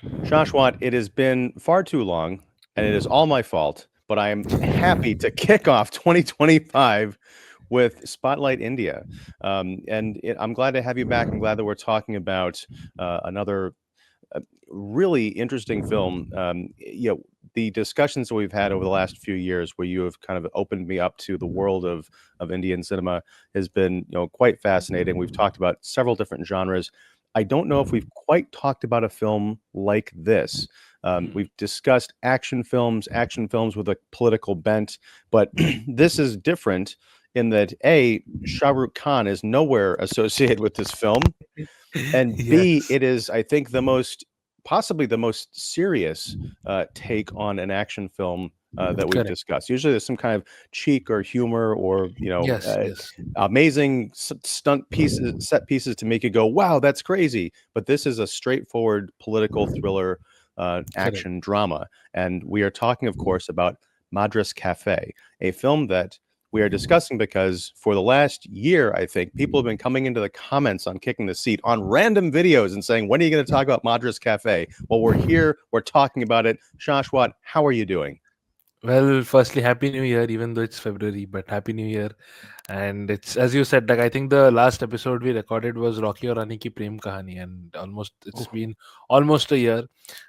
Shashwat, it has been far too long, and it is all my fault, but I am happy to kick off 2025 with Spotlight India. I'm glad to have you back. I'm glad that we're talking about another really interesting film. The discussions that we've had over the last few years, where you have kind of opened me up to the world of Indian cinema, has been quite fascinating. We've talked about several different genres. I don't know if we've quite talked about a film like this. We've discussed action films with a political bent, but this is different in that A, Shah Rukh Khan is nowhere associated with this film, and B, Yes, it is, I think, possibly the most serious take on an action film that we've correct. discussed. Usually, there's some kind of cheek or humor or Yes, yes, amazing stunt pieces, set pieces to make you go, "Wow, that's crazy!" But this is a straightforward political thriller, correct. action drama, and we are talking, of course, about Madras Cafe, a film that we are discussing because for the last year, I think people have been coming into the comments on Kicking the Seat on random videos and saying, "When are you going to talk about Madras Cafe?" Well, we're here, we're talking about it. Shashwat, how are you doing? Well, firstly, Happy New Year, even though it's February, but Happy New Year. And it's, as you said, like, I think the last episode we recorded was Rocky or Rani Ki Prem Kahani, and it's Oh, been almost a year.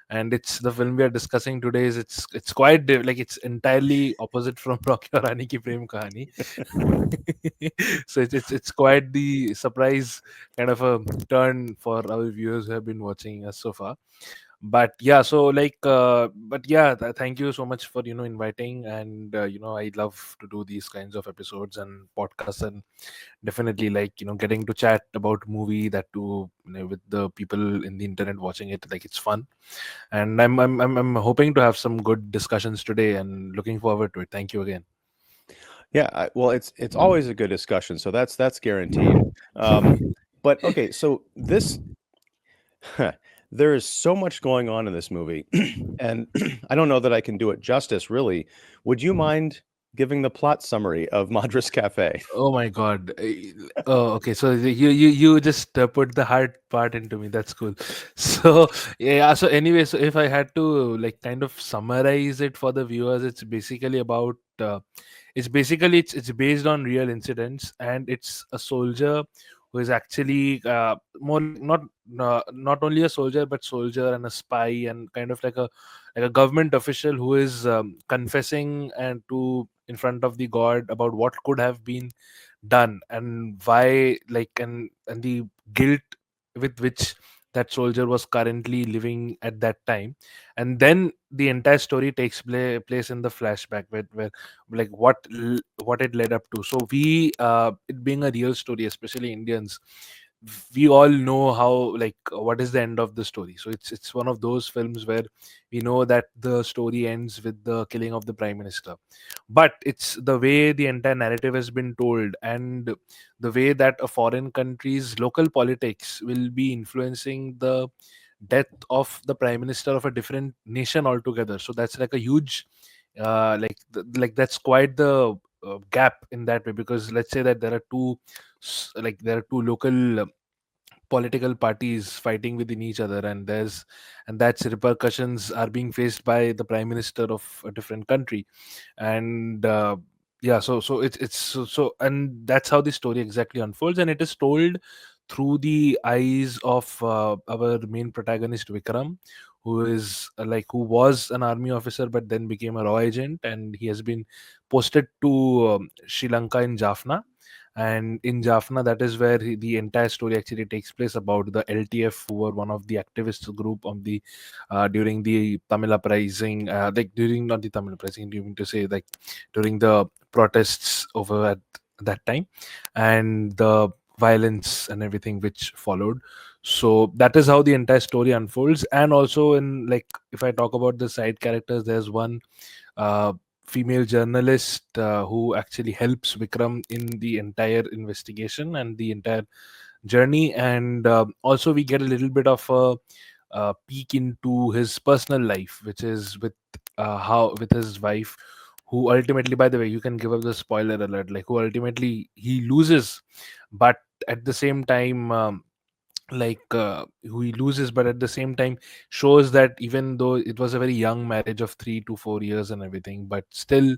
And it's the film we are discussing today is it's quite like it's entirely opposite from Rocky or Rani Ki Prem Kahani. So it's quite the surprise kind of a turn for our viewers who have been watching us so far. But yeah, so like but yeah, thank you so much for inviting. And I love to do these kinds of episodes and podcasts, and definitely like getting to chat about movie, that too, with the people in the internet watching it. Like, it's fun, and I'm hoping to have some good discussions today, and looking forward to it. Thank you again. yeah. Well, it's always a good discussion, so that's guaranteed. Um, but okay, so this there is so much going on in this movie, and I don't know that I can do it justice. Really, would you mind giving the plot summary of Madras Cafe? Oh my god. Oh, okay. So you just put the hard part into me. That's cool. So yeah. So anyway, so if I had to like kind of summarize it for the viewers, it's basically about. It's based on real incidents, and it's a soldier who is actually more like not only a soldier, but soldier and a spy, and kind of like a government official who is confessing and to in front of the god about what could have been done, and why, like, and the guilt with which that soldier was currently living at that time. And then the entire story takes place in the flashback, where like what it led up to. So it being a real story, especially Indians, we all know how, like, what is the end of the story. So it's one of those films where we know that the story ends with the killing of the prime minister, but it's the way the entire narrative has been told, and the way that a foreign country's local politics will be influencing the death of the prime minister of a different nation altogether. So that's like a huge like that's quite the gap in that way, because let's say that there are two local political parties fighting within each other, and that's repercussions are being faced by the prime minister of a different country. And yeah, so and that's how the story exactly unfolds, and it is told through the eyes of our main protagonist, Vikram, who was an army officer but then became a raw agent, and he has been posted to Sri Lanka in Jaffna. And in Jaffna, that is where the entire story actually takes place, about the LTF, who were one of the activist group on the during the Tamil uprising, like during not the Tamil uprising, you mean to say, like, during the protests over at that time, and the violence and everything which followed. So that is how the entire story unfolds. And also, in like, if I talk about the side characters, there's one uh, female journalist who actually helps Vikram in the entire investigation and the entire journey. And also, we get a little bit of a peek into his personal life, which is how with his wife, who ultimately, by the way, you can give up the spoiler alert, like, who ultimately he loses, but at the same time. who he loses, but at the same time shows that even though it was a very young marriage of 3 to 4 years and everything, but still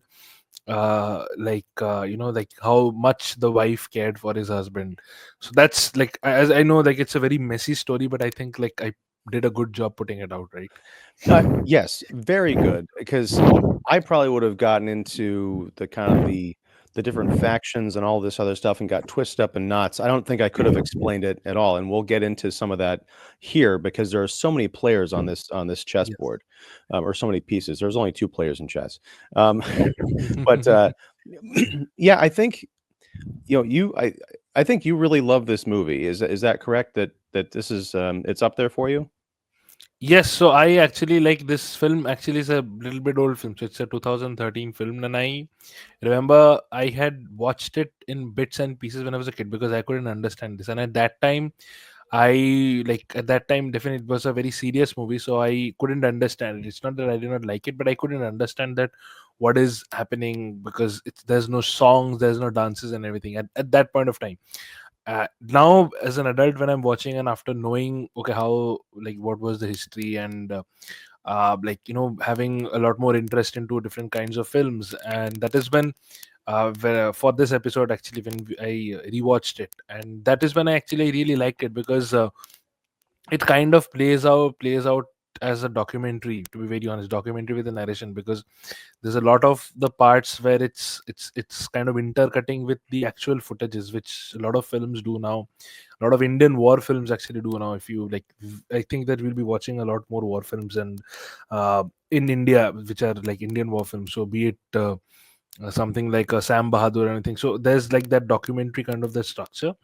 like how much the wife cared for his husband. So that's like, as I know, like it's a very messy story, but I think like I did a good job putting it out, right? Yes, very good, because I probably would have gotten into the kind of the different factions and all this other stuff and got twisted up in knots. I don't think I could have explained it at all, and we'll get into some of that here because there are so many players on this Yes. chessboard, or so many pieces. There's only 2 players in chess. Um, but, yeah, I think, I think you really love this movie. Is that correct? That this is, it's up there for you? Yes, so I actually like this film. Actually, is a little bit old film. So it's a 2013 film, and I remember I had watched it in bits and pieces when I was a kid because I couldn't understand this. And at that time, definitely it was a very serious movie, so I couldn't understand it. It's not that I did not like it, but I couldn't understand that what is happening because there's no songs, there's no dances and everything at that point of time. Now as an adult, when I'm watching and after knowing okay how like what was the history and having a lot more interest into different kinds of films, and that is when for this episode actually when I rewatched it, and that is when I actually really liked it because it kind of plays out as a documentary, to be very honest, documentary with a narration, because there's a lot of the parts where it's kind of intercutting with the actual footages, which a lot of films do now. A lot of Indian war films actually do now. If you like, I think that we'll be watching a lot more war films and in India, which are like Indian war films. So be it something like Sam Bahadur or anything. So there's like that documentary kind of the structure,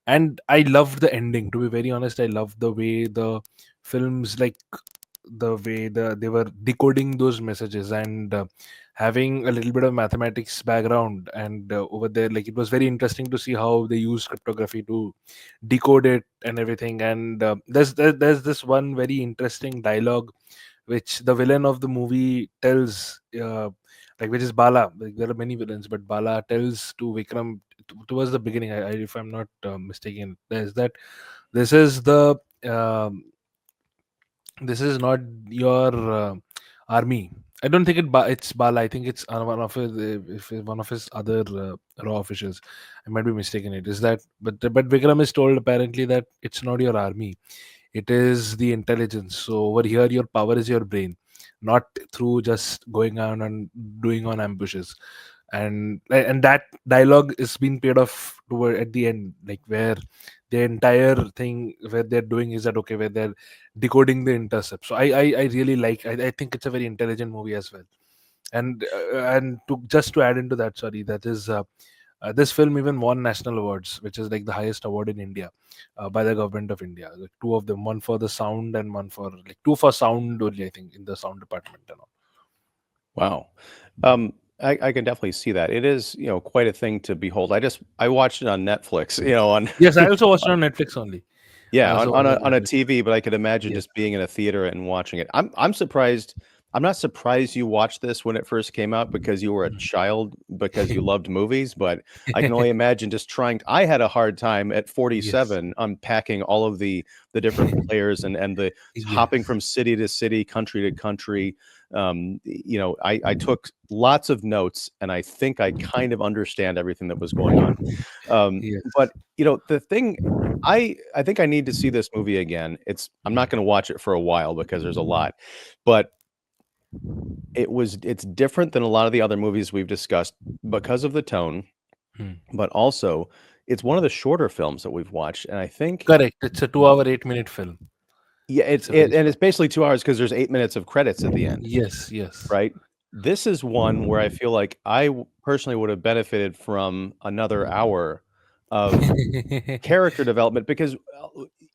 and I loved the ending. To be very honest, I loved the way the films, like the way they were decoding those messages and having a little bit of mathematics background, and over there, like it was very interesting to see how they use cryptography to decode it and everything. And there's this one very interesting dialogue which the villain of the movie tells, which is Bala. Like, there are many villains, but Bala tells to Vikram towards the beginning, if I'm not mistaken, there's that this is the um, this is not your army. I don't think it's Bala. I think it's one of his other raw officials. I might be mistaken. It is that, but Vikram is told apparently that it's not your army, it is the intelligence. So over here your power is your brain, not through just going on and doing on ambushes. And that dialogue is being paid off toward at the end, like where the entire thing where they're doing is that okay, where they're decoding the intercept. So I really like, I think it's a very intelligent movie as well. And to just to add into that, sorry, that is this film even won national awards, which is like the highest award in India by the government of India. Like two of them, one for the sound and one for like two for sound only, I think, in the sound department and all. Wow. I can definitely see that. It is, quite a thing to behold. I watched it on Netflix, on Yes, I also watched it on Netflix only. yeah, So on on a Netflix. TV, but I could imagine Yes. just being in a theater and watching it. I'm surprised. I'm not surprised you watched this when it first came out because you were a child because you loved movies, but I can only imagine just trying. I had a hard time at Yes. 47 unpacking all of the different players and the hopping Yes. from city to city, country to country. I took lots of notes, and I think I kind of understand everything that was going on. Yes. But the thing I think I need to see this movie again. I'm not gonna watch it for a while because there's a lot, but it's different than a lot of the other movies we've discussed because of the tone, Hmm. but also it's one of the shorter films that we've watched, and I think Correct. It's a 2 hour 8 minute film. yeah, It's a very it's short. basically 2 hours because there's 8 minutes of credits at the end, Yes. Yes. right? This is one where I feel like personally would have benefited from another hour of character development because,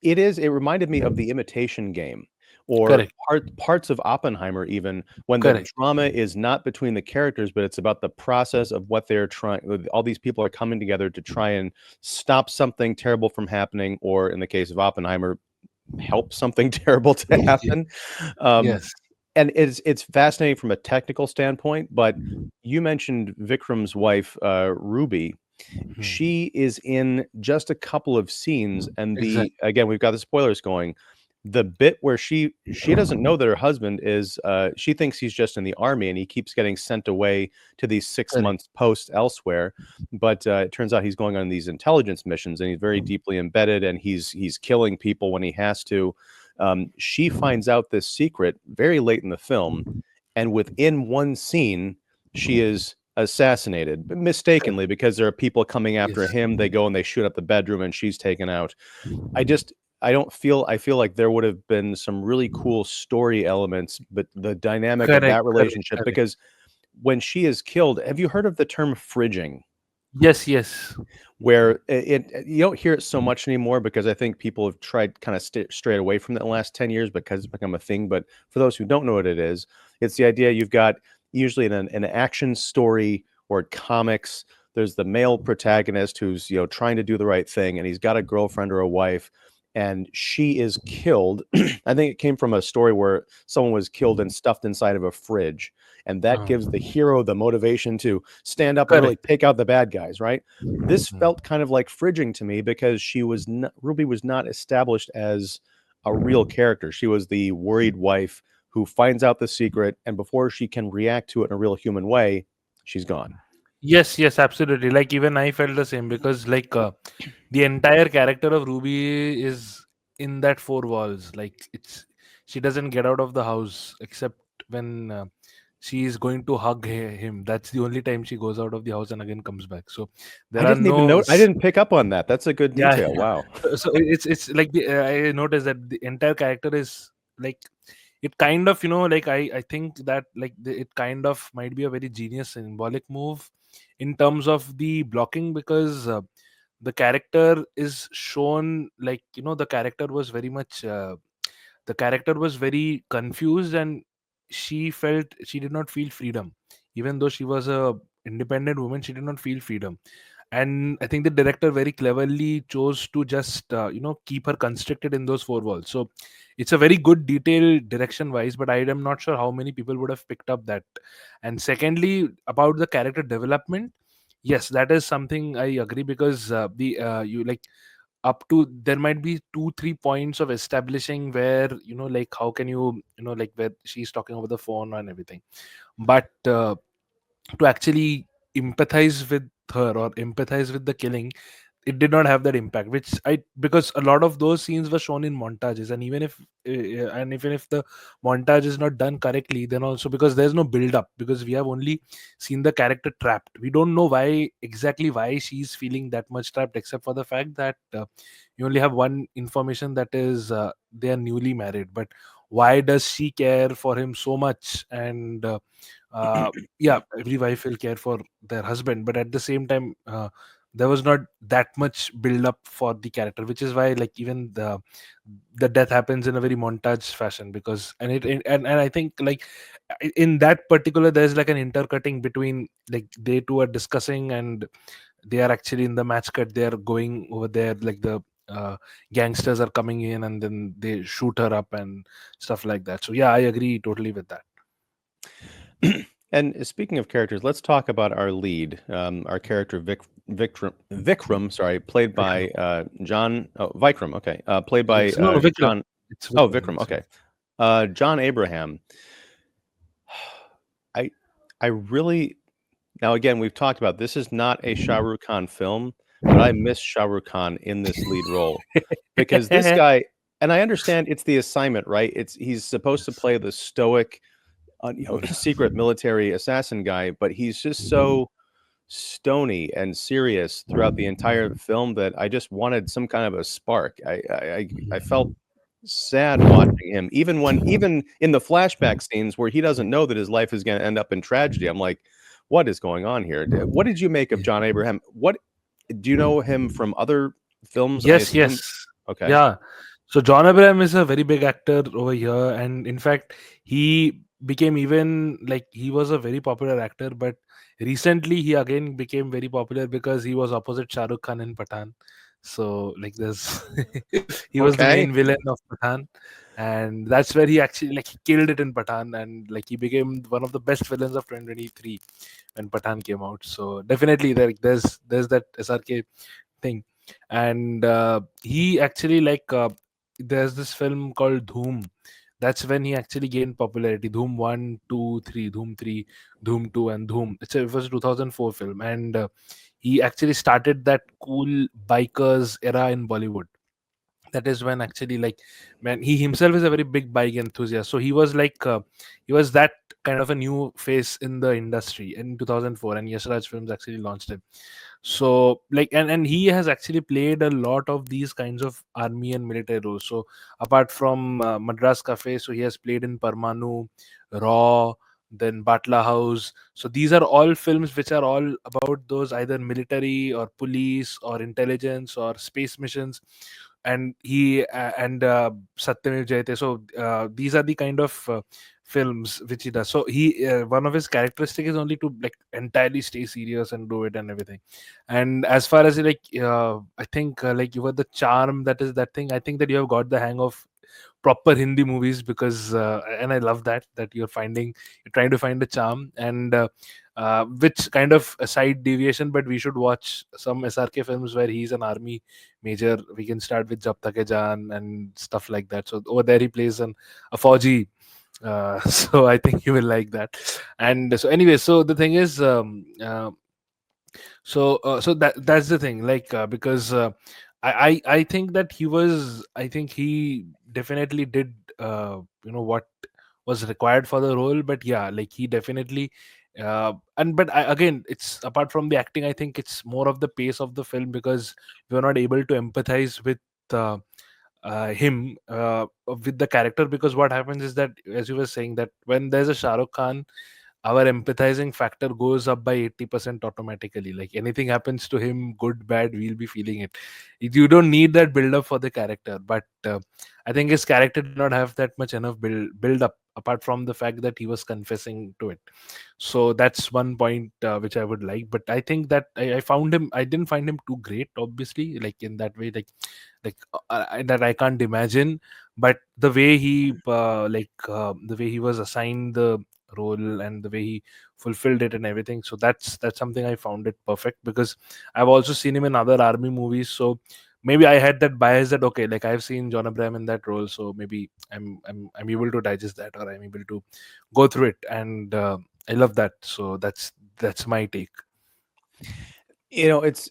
it reminded me of The Imitation Game or Correct. parts of Oppenheimer even when the Correct. drama is not between the characters, but it's about the process of what they're trying all these people are coming together to try and stop something terrible from happening, or in the case of Oppenheimer, help something terrible to happen. Um, Yes. and it's fascinating from a technical standpoint, but you mentioned Vikram's wife, Ruby. Mhm. She is in just a couple of scenes, and Exactly. again, we've got the spoilers going. The bit where she doesn't know that her husband is, she thinks he's just in the army, and he keeps getting sent away to these 6 Correct. months posts elsewhere, but, it turns out he's going on these intelligence missions, and he's very deeply embedded, and he's killing people when he has to. She finds out this secret very late in the film, and within one scene, she is assassinated, but Correct. mistakenly, because there are people coming after Yes. him. They go and they shoot up the bedroom, and she's taken out. I just I don't feel I feel like there would have been some really cool story elements, but the dynamic of Correct. that Correct. relationship, Correct. because when she is killed, have you heard of the term fridging? Yes. Yes. Where you don't hear it so much anymore, because I think people have tried kind of strayed away from it in the last 10 years because it's become a thing. But for those who don't know what it is, it's the idea you've got usually in an action story or comics, there's the male protagonist who's, trying to do the right thing, and he's got a girlfriend or a wife, and she is killed. I think it came from a story where someone was killed and stuffed inside of a fridge, and that gives the Um, hero the motivation to stand up and really Correct. take out the bad guys, right? This Mhm. felt kind of like fridging to me, because Ruby was not established as a real character. She was the worried wife who finds out the secret, and before she can react to it in a real human way, she's gone. Yes, yes, absolutely. Like even I felt the same because the entire character of Ruby is in that four walls. Like it's she doesn't get out of the house except when she is going to hug him. That's the only time she goes out of the house and again comes back. So there are no I didn't pick up on that. That's a good yeah. detail. Wow. So it's like I noticed that the entire character is like it kind of like I think that it kind of might be a very genius symbolic move in terms of the blocking because the character is shown like the character was very much the character was very confused and she did not feel freedom even though she was a independent woman. She did not feel freedom, and I think the director very cleverly chose to just keep her constricted in those four walls. So it's a very good detail direction wise, but I am not sure how many people would have picked up that. And secondly, about the character development, yes, that is something I agree because the you like up to there might be 2 3 points of establishing where like how can like where she's talking over the phone and everything, but to actually empathize with her or empathize with the killing, it did not have that impact, which I because a lot of those scenes were shown in montages, and even if the montage is not done correctly, then also because there's no build up, because we have only seen the character trapped. We don't know why she's feeling that much trapped, except for the fact that you only have one information, that is they are newly married. But why does she care for him so much? And uh, yeah, every wife will care for their husband, but at the same time there was not that much build up for the character, which is why like even the death happens in a very montage fashion, because and I think like in that particular there's like an intercutting between like they two are discussing and they are actually in the match cut, they are going over there, like the uh, gangsters are coming in and then they shoot her up and stuff like that. So yeah, I agree totally with that. And speaking of characters, let's talk about our lead, our character Vikram, sorry, played by Vikram, okay, played by Yes. No, no, Vikram. John. It's Oh, Vikram. Vikram, It's okay, John Abraham. I I really Now again, we've talked about this is not a Shah Rukh Khan film, but I miss Shah Rukh Khan in this lead role, because this Vikram. guy, and I understand it's the assignment, right? He's supposed to Yes. play the stoic, secret military assassin guy, but he's just so stony and serious throughout the entire film that I just wanted some kind of a spark. I felt sad watching him, even in the flashback scenes where he doesn't know that his life is going to end up in tragedy. I'm like, what is going on here? What did you make of Yeah. John Abraham? What do you know him from other films? I Yes, assume. yes. Okay. Yeah. So John Abraham is a very big actor over here, and in fact, he became even like he was a very popular actor, but recently he again became very popular because he was opposite Shah Rukh Khan in Pathan. So like there's he was the Okay. main villain of Pathan. and that's where he actually like he killed it in Pathan, and like he became one of the best villains of 2023 when Pathan came out. So definitely there's that SRK thing. And he actually like there's this film called Dhoom. That's when he actually gained popularity. Dhoom 1, 2, 3, Dhoom 3, Dhoom 2, and Dhoom. It was a 2004 film, and he actually started that cool bikers era in Bollywood. That is when actually like, man, he himself is a very big bike enthusiast, so he was like he was that kind of a new face in the industry in 2004, and Yashraj Films actually launched him. So like, and he has actually played a lot of these kinds of army and military roles. So apart from Madras Cafe, so he has played in Parmanu, Raw, then Batla House. So these are all films which are all about those either military or police or intelligence or space missions. And he and Satyamev Jayate. So these are the kind of films which he does. So he one of his characteristic is only to like entirely stay serious and do it and everything. And as far as like I think like you were the charm, that is that thing. I think that you have got the hang of proper Hindi movies, because and I love that you're trying to find a charm, and which kind of a side deviation, but we should watch some SRK films where he's an army major. We can start with Jab Tak Hai Jaan and stuff like that. So over there he plays a Fauji. So I think you will like that. And so anyway, so the thing is, so that's the thing, like because I think that I think he definitely did what was required for the role. But yeah, like he definitely and but again, it's apart from the acting, I think it's more of the pace of the film, because we are not able to empathize uh, him with the character. Because what happens is that, as you were saying, that when there's a Shah Rukh Khan, our empathizing factor goes up by 80% automatically. Like anything happens to him, good bad, we'll be feeling it. You don't need that build up for the character. But I think his character did not have that much enough build up, apart from the fact that he was confessing to it. So that's one point which I would like. But I think that I found him, I didn't find him too great, obviously, like in that way, like that I can't imagine. But the way he the way he was assigned the role and the way he fulfilled it and everything, so that's something I found it perfect. Because I've also seen him in other army movies, so maybe I had that bias that, okay, like I've seen John Abraham in that role, so maybe I'm able to digest that, or I'm able to go through it. And I love that. So that's my take. It's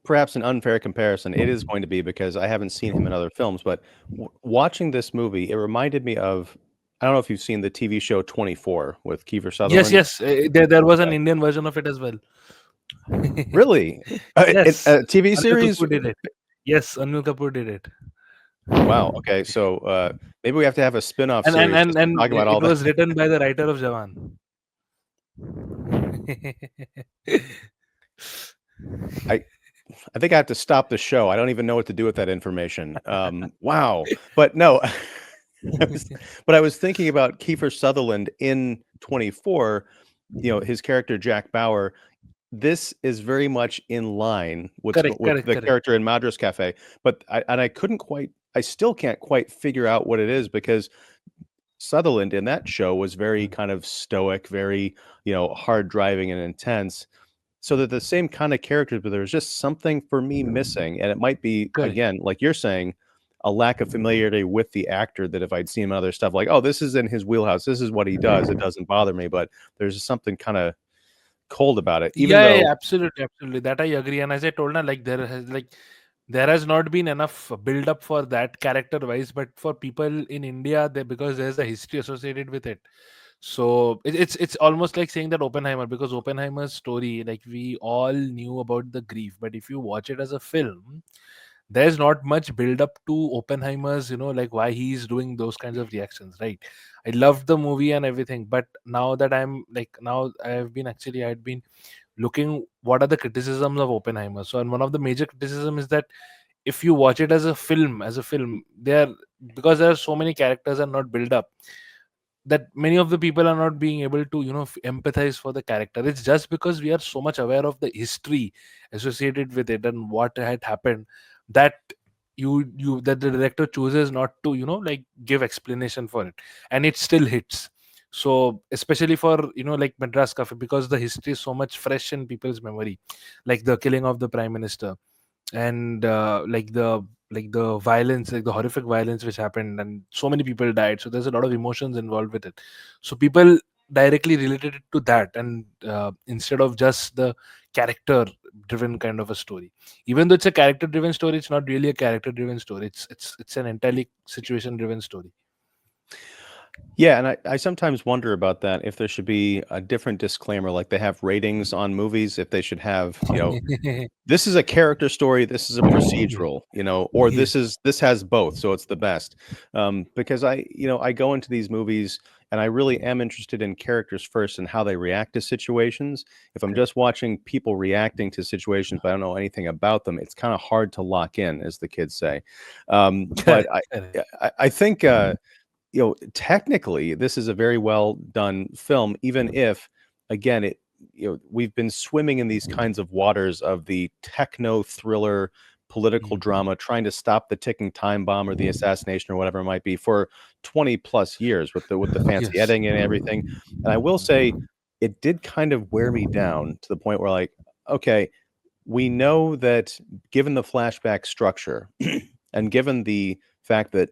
perhaps an unfair comparison. It is going to be because I haven't seen him in other films, but watching this movie, it reminded me of, I don't know if you've seen the TV show 24 with Kiefer Yes, Sutherland. yes, there was an Indian version of it as well. Really? Yes, A TV Anil series? Kapoor did it. Yes, Anil Kapoor did it. Wow. Okay. So maybe we have to have a spin-off and and series and, just to and talk about all it that. was written by the writer of Jawan. I I think I have to stop the show. I don't even know what to do with that information. Wow. But no, I was, but I was thinking about Kiefer Sutherland in 24, his character Jack Bauer. This is very much in line Correct, with correct, the correct. character in Madras Cafe, but I still can't quite figure out what it is, because Sutherland in that show was very kind of stoic, very, hard driving and intense. So they're the same kind of characters, but there's just something for me missing. And it might be, Correct. again, like you're saying, a lack of familiarity with the actor, that if I'd seen him in other stuff, like, oh, this is in his wheelhouse, this is what he does, it doesn't bother me. But there's just something kind of cold about it, even Yeah, though, yeah, absolutely, absolutely. That I agree. And as I told her, there has not been enough build up for that character wise, but for people in India, because there's a history associated with it. So it's almost like saying that Oppenheimer, because Oppenheimer's story, like we all knew about the grief, but if you watch it as a film, there's not much build up to Oppenheimer's, like why he's doing those kinds of reactions, right? I loved the movie and everything, but now that now I had been looking what are the criticisms of Oppenheimer. So, and one of the major criticism is that if you watch it as a film, there, because there are so many characters and not build up, that many of the people are not being able to empathize for the character. It's just because we are so much aware of the history associated with it and what had happened, that you that the director chooses not to, like, give explanation for it, and it still hits. So especially for, like Madras Cafe, because the history is so much fresh in people's memory, like the killing of the prime minister, and like the violence, like the horrific violence which happened, and so many people died, so there's a lot of emotions involved with it. So people directly related it to that, and instead of just the character driven kind of a story. Even though it's a character driven story, it's not really a character driven story. It's an entirely situation driven story. Yeah, and I sometimes wonder about that, if there should be a different disclaimer, like they have ratings on movies, if they should have, this is a character story, this is a procedural, or Yes. this has both, so it's the best. Because I go into these movies and I really am interested in characters first and how they react to situations. If I'm Correct. just watching people reacting to situations, but I don't know anything about them, it's kind of hard to lock in, as the kids say. But Correct. Correct. I think technically, this is a very well done film, even if, again, we've been swimming in these kinds of waters of the techno thriller political Mhm. drama, trying to stop the ticking time bomb or the assassination or whatever it might be for 20 plus years with the fancy Yes. editing and everything. And I will say, it did kind of wear me down to the point where, like, okay, we know that given the flashback structure and given the fact that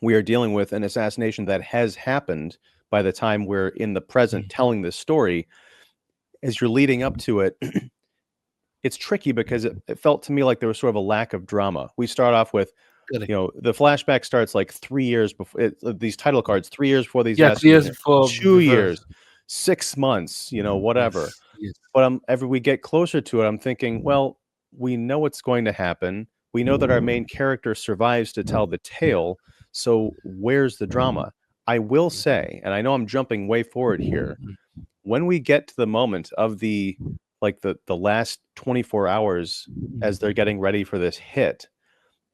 we are dealing with an assassination that has happened by the time we're in the present Mhm. telling this story. As you're leading up to it, it's tricky because it felt to me like there was sort of a lack of drama. We start off with, Correct. the flashback starts like 3 years before these title cards, 3 years before the Yeah, 3 years assassination, before, 2 years, 6 months, whatever. yes, yes. But as we get closer to it, I'm thinking, well, we know what's going to happen. We know that our main character survives to tell the tale. So where's the drama? I will say, and I know I'm jumping way forward here, Mhm. when we get to the moment of the last 24 hours as they're getting ready for this hit,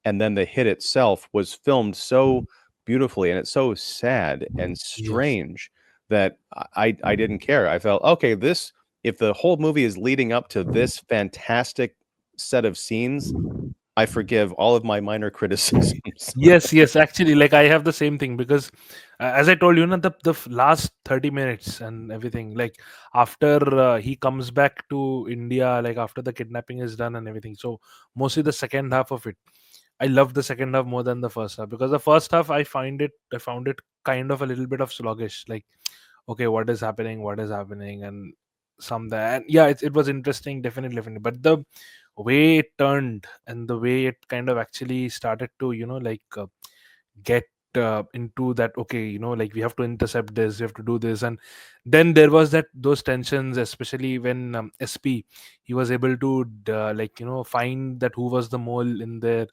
and then the hit itself was filmed so beautifully, and it's so sad and Yes. strange that I didn't care. I felt, okay, this if the whole movie is leading up to this fantastic set of scenes, I forgive all of my minor criticisms. Yes, yes. Actually, like I have the same thing because, as I told you, last 30 minutes and everything, like after he comes back to India, like after the kidnapping is done and everything. So mostly the second half of it, I love the second half more than the first half, because the first half I found it kind of a little bit of sluggish. Like, okay, what is happening? What is happening? And some that, and yeah, it was interesting, definitely, definitely. But the way it turned and the way it kind of actually started to, get into that, okay, like we have to intercept this, we have to do this. And then there was those tensions, especially when SP, he was able to find that who was the mole in their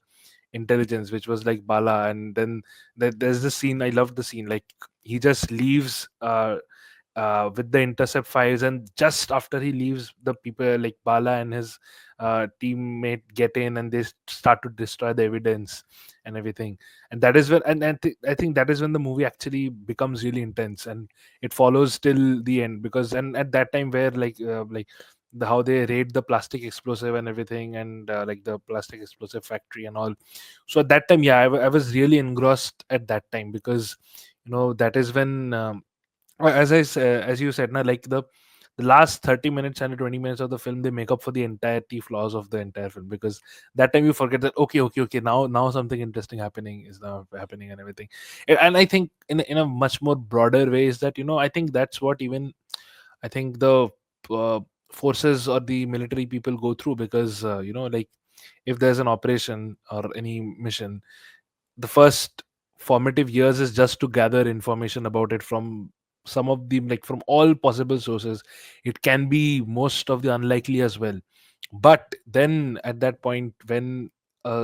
intelligence, which was like Bala. And then there's this scene, I love the scene, like he just leaves with the intercept files, and just after he leaves, the people like Bala and his teammate get in, and they start to destroy the evidence and everything. And that is when, I think that is when the movie actually becomes really intense, and it follows till the end. Because, and at that time where how they raid the plastic explosive and everything, and like the plastic explosive factory and all. So at that time, yeah, I was really engrossed at that time, because that is when, as you said, na, like the last 30 minutes and 20 minutes of the film, they make up for the entirety flaws of the entire film. Because that time you forget that, okay, okay, okay, now something interesting happening is now happening and everything. And I think in a much more broader way is that, I think that's what even I think the uh, forces or the military people go through. Because like if there's an operation or any mission, the first formative years is just to gather information about it from some of the, like, from all possible sources. It can be most of the unlikely as well. But then at that point, when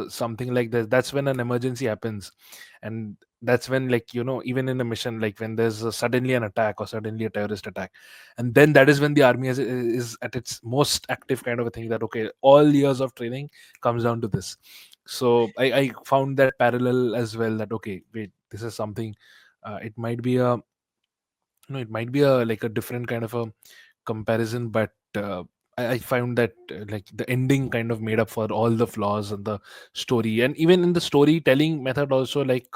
something like this, that's when an emergency happens. And that's when, like, even in a mission, like when there's suddenly an attack or suddenly a terrorist attack, and then that is when the army is at its most active, kind of a thing, that okay, all years of training comes down to this. So I found that parallel as well, that okay, wait, this is something, it might be it might be a like a different kind of a comparison, but I found that like the ending kind of made up for all the flaws in the story, and even in the storytelling method also, like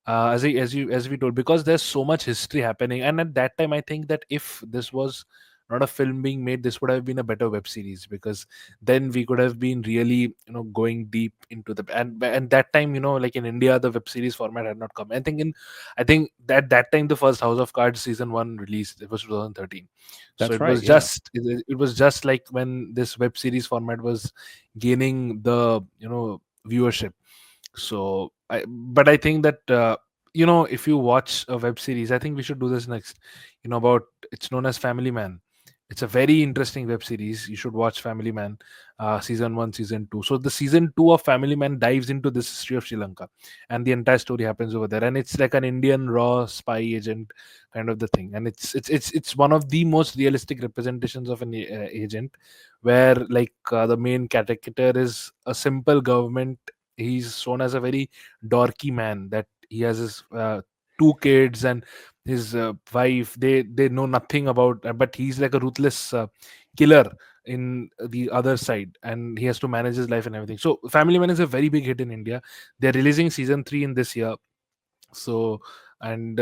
as we told, because there's so much history happening. And at that time I think that if this was not a film being made, this would have been a better web series, because then we could have been really, going deep into the, and that time, like in India, the web series format had not come. I think that time the first House of Cards season 1 released, it was 2013. So That's it right. was Yeah, it was just like when this web series format was gaining the, viewership. So but I think that if you watch a web series, I think we should do this next, about, it's known as Family Man. It's a very interesting web series. You should watch Family Man, season 1, season 2. So the season 2 of Family Man dives into this history of Sri Lanka, and the entire story happens over there, and it's like an Indian raw spy agent kind of the thing. And it's one of the most realistic representations of an agent, where like the main character is a simple government. He's shown as a very dorky man, that he has his two kids and his wife. They know nothing about, but he's like a ruthless killer in the other side, and he has to manage his life and everything. So Family Man is a very big hit in India. They're releasing season 3 in this year. So, and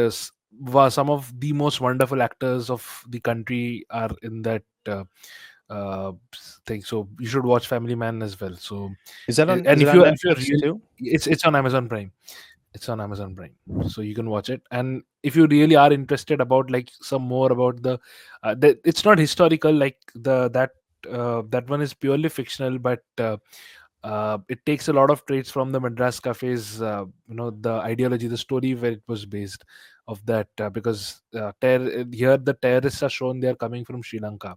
some of the most wonderful actors of the country are in that uh, thing. So you should watch Family Man as well. So, is and it if on you're Netflix real, too? it's on Amazon Prime. It's on Amazon Prime, so you can watch it. And if you really are interested about like some more about it's not historical, like that one is purely fictional, but it takes a lot of traits from the Madras Cafe's, the ideology, the story where it was based of that, because here the terrorists are shown, they are coming from Sri Lanka,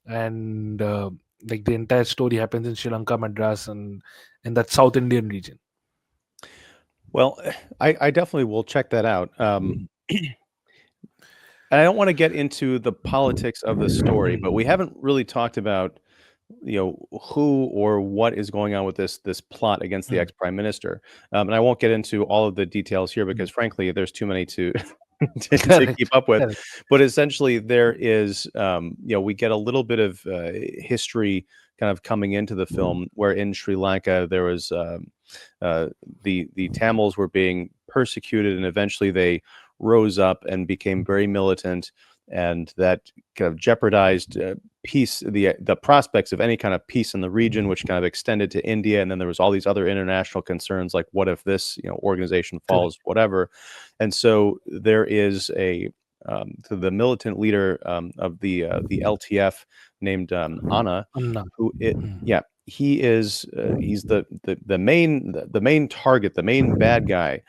and like the entire story happens in Sri Lanka, Madras, and in that South Indian region. Well, I definitely will check that out. And I don't want to get into the politics of the story, but we haven't really talked about, who or what is going on with this plot against the Mm, ex prime minister. And I won't get into all of the details here because, mm. frankly, there's too many to to keep Correct, up with. correct. But essentially, there is, we get a little bit of history kind of coming into the film, where in Sri Lanka there was uh, the Tamils were being persecuted, and eventually they rose up and became very militant, and that kind of jeopardized peace, the prospects of any kind of peace in the region, which kind of extended to India. And then there was all these other international concerns, like what if this organization Correct. falls, whatever. And so there is so the militant leader of the LTF named Anna, Anna. who it Mm. yeah, he's the main target, the main bad guy.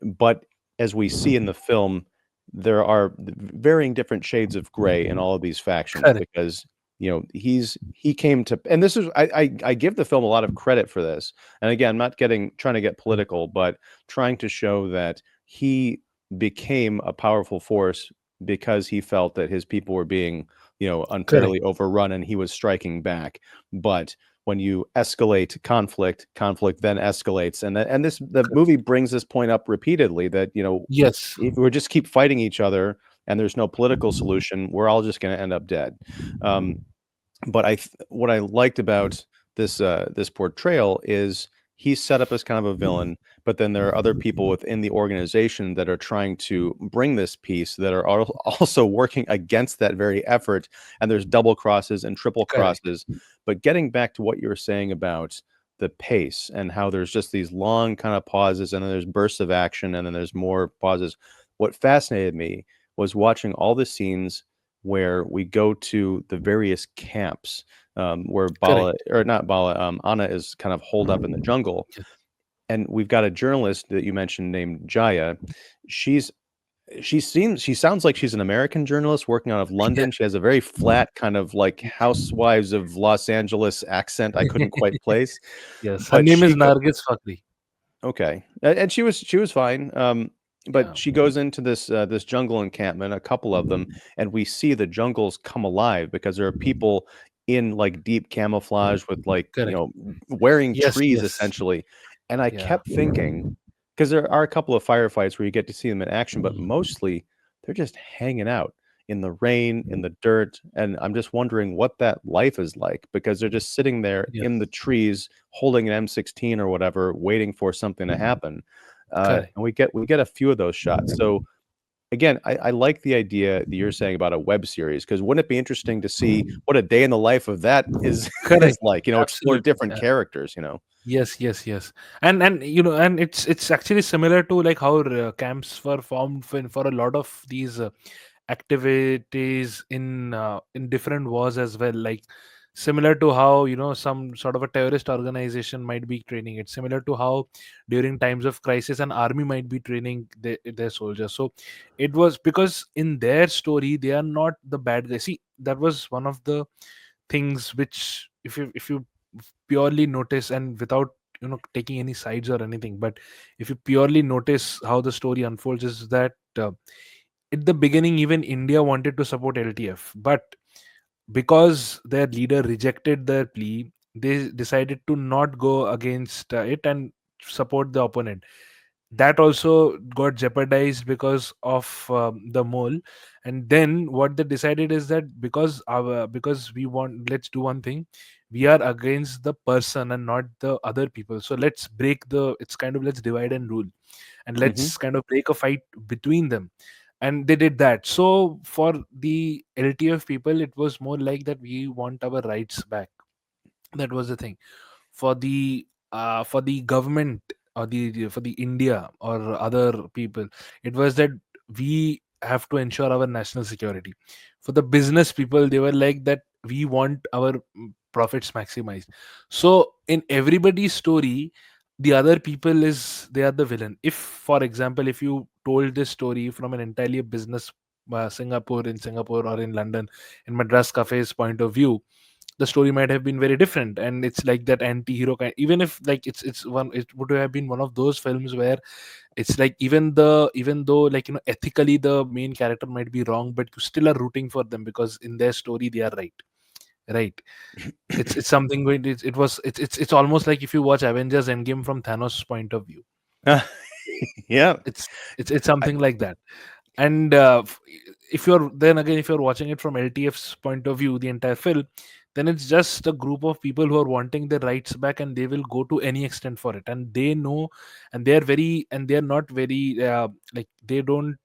But as we see in the film, there are varying different shades of gray in all of these factions, Correct. because he came to, and this is, I give the film a lot of credit for this. And again, I'm not trying to get Mm. political, but trying to show that he became a powerful force because he felt that his people were being Correct. unfairly overrun, and he was striking back. But when you escalate conflict then escalates, and the Correct. movie brings this point up repeatedly, that Yes. if we just keep fighting each other and there's no political solution, we're all just going to end up dead. Um, but what I liked about this portrayal is he's set up as kind of a villain, but then there are other people within the organization that are trying to bring this peace, that are also working against that very effort, and there's double crosses and triple Correct. crosses. But getting back to what you were saying about the pace and how there's just these long kind of pauses, and then there's bursts of action, and then there's more pauses. What fascinated me was watching all the scenes where we go to the various camps, where Bala, Correct. or not Bala, Anna is kind of holed up in the jungle. Yes. And we've got a journalist that you mentioned named Jaya. She's she sounds like she's an American journalist working out of Yeah. London. She has a very flat kind of like Housewives of Los Angeles accent I couldn't quite place, Yes. Her but name is Nargis Fakri. okay, and she was fine. But Yeah. she goes into this jungle encampment, a couple of them, and we see the jungles come alive because there are people in like deep camouflage with like Correct. wearing Yes. trees Yes. essentially. And I Yeah. kept thinking, because there are a couple of firefights where you get to see them in action, but mostly they're just hanging out. in the rain, in the dirt, and I'm just wondering what that life is like because they're just sitting there in the Yes. trees holding an M16 or whatever, waiting for something to happen. Correct. And we get a few of those shots. So again, I like the idea that you're saying about a web series because wouldn't it be interesting to see what a day in the life of that is is Correct. like? Explore Absolutely. different characters. You know. Yes, yes, yes. And and it's actually similar to like how camps were formed for a lot of these activities in different wars as well, like similar to how some sort of a terrorist organization might be training. It's similar to how during times of crisis an army might be training their soldiers. So it was because in their story they are not the bad guys. See, that was one of the things which if you purely notice, and without taking any sides or anything, but if you purely notice how the story unfolds, is that at the beginning even India wanted to support LTF, but because their leader rejected their plea, they decided to not go against it and support the opponent. That also got jeopardized because of the mole. And then what they decided is that because we want, let's do one thing, we are against the person and not the other people, so let's break the, it's kind of, let's divide and rule, and Hmm. let's kind of break a fight between them. And they did that. So for the LTF people, it was more like that we want our rights back. That was the thing. For the government, or for the India or other people, it was that we have to ensure our national security. For the business people, they were like that we want our profits maximized. So in everybody's story, the other people is, they are the villain. If, for example, if you told this story from an entirely business, Singapore or in London, in Madras Cafe's point of view, the story might have been very different. And it's like that anti-hero kind, even if like it would have been one of those films where it's like, even though, like, ethically the main character might be wrong, but you still are rooting for them because in their story they are right. Right. It's something going, it's almost like if you watch Avengers Endgame from Thanos' point of view. Yeah. It's something like that. And if you're, then again, if you're watching it from LTF's point of view, the entire film, then it's just a group of people who are wanting their rights back, and they will go to any extent for it. And they know, and they're not very like, they don't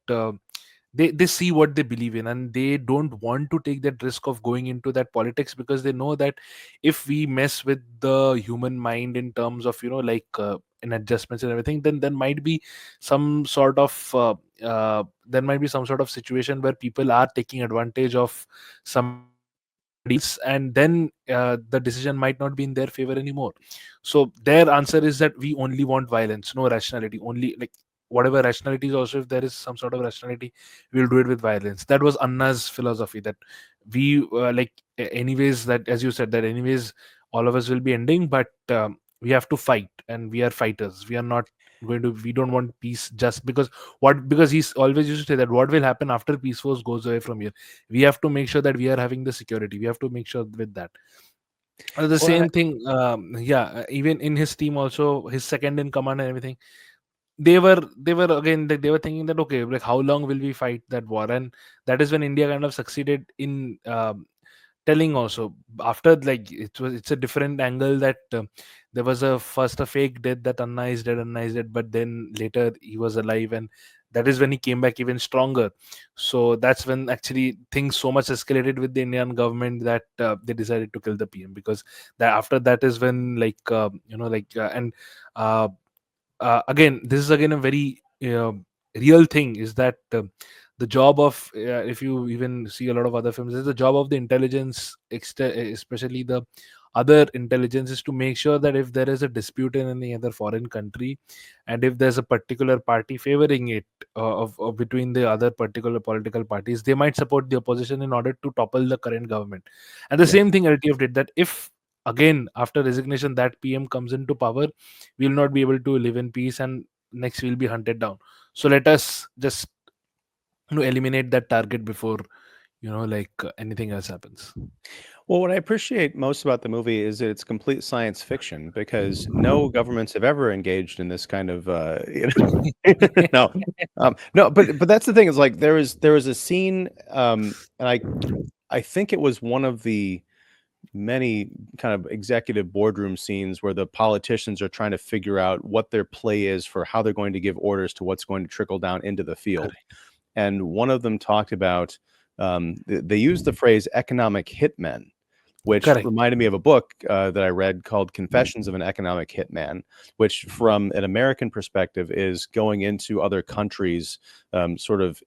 they see what they believe in, and they don't want to take that risk of going into that politics, because they know that if we mess with the human mind in terms of, like, in adjustments and everything, then some sort of there might be some sort of situation where people are taking advantage of somebody else, and then the decision might not be in their favor anymore. So their answer is that we only want violence, no rationality, only like whatever rationality is, also if there is some sort of rationality, we'll do it with violence. That was Anna's philosophy, that we anyways, that, as you said, that anyways all of us will be ending, but we have to fight, and we are fighters. We are not we don't want peace just because, because he's always used to say that what will happen after peace force goes away from here. We have to make sure that we are having the security, we have to make sure with that. The Well, same thing, yeah, even in his team also, his second in command and everything, they were again, they were thinking that, okay, like, how long will we fight that war? And that is when India kind of succeeded in telling also, after, like, it's a different angle, that there was a first a fake death, that Anna is dead, but then later he was alive, and that is when he came back even stronger. So that's when actually things so much escalated with the Indian government that they decided to kill the PM, because that after that is when, like, and uh, again, this is again a very real thing, is that the job of, if you even see a lot of other films, is the job of the intelligence, especially the other intelligence, is to make sure that if there is a dispute in any other foreign country, and if there's a particular party favoring it, of between the other particular political parties, they might support the opposition in order to topple the current government. And the yeah. same thing LTF did, that if again after resignation that PM comes into power, we'll not be able to live in peace, and next we'll be hunted down. So let us just eliminate that target before anything else happens. Well, what I appreciate most about the movie is that it's complete science fiction because no governments have ever engaged in this kind of, no, no, but that's the thing is like there was a scene, and I think it was one of the many kind of executive boardroom scenes where the politicians are trying to figure out what their play is for how they're going to give orders to what's going to trickle down into the field. Correct. And one of them talked about, they used the phrase economic hitmen, which Correct. reminded me of a book that I read called Confessions of an Economic Hitman, which, from an American perspective, is going into other countries, sort of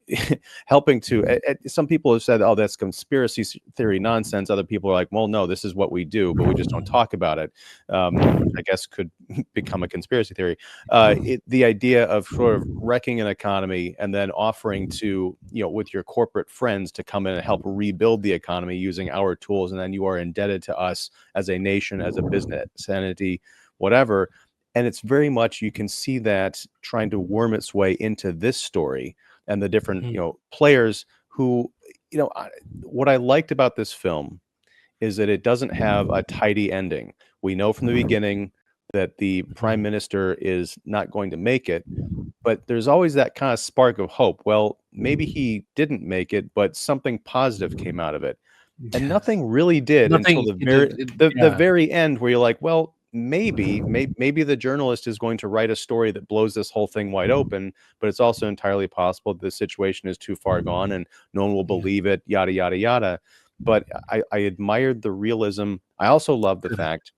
helping to. Some people have said, oh, that's conspiracy theory nonsense. Other people are like, well, no, this is what we do, but we just don't talk about it, which I guess could become a conspiracy theory. The idea of sort of wrecking an economy and then offering to, with your corporate friends to come in and help rebuild the economy using our tools, and then you are indebted to us as a nation, as a business entity, whatever. And it's very much, you can see that trying to worm its way into this story and the different, Mhm. players who, what I liked about this film is that it doesn't have a tidy ending. We know from the beginning that the prime Mhm. minister is not going to make it, but there's always that kind of spark of hope. Well, maybe he didn't make it, but something positive came out of it. And Yes. nothing really did until Nothing. the It, very it, it the yeah. very end, where you're like, well, maybe the journalist is going to write a story that blows this whole thing wide open, but it's also entirely possible the situation is too far gone and no one will Yeah. believe it, yada yada yada. But I admired the realism. I also love the Correct. fact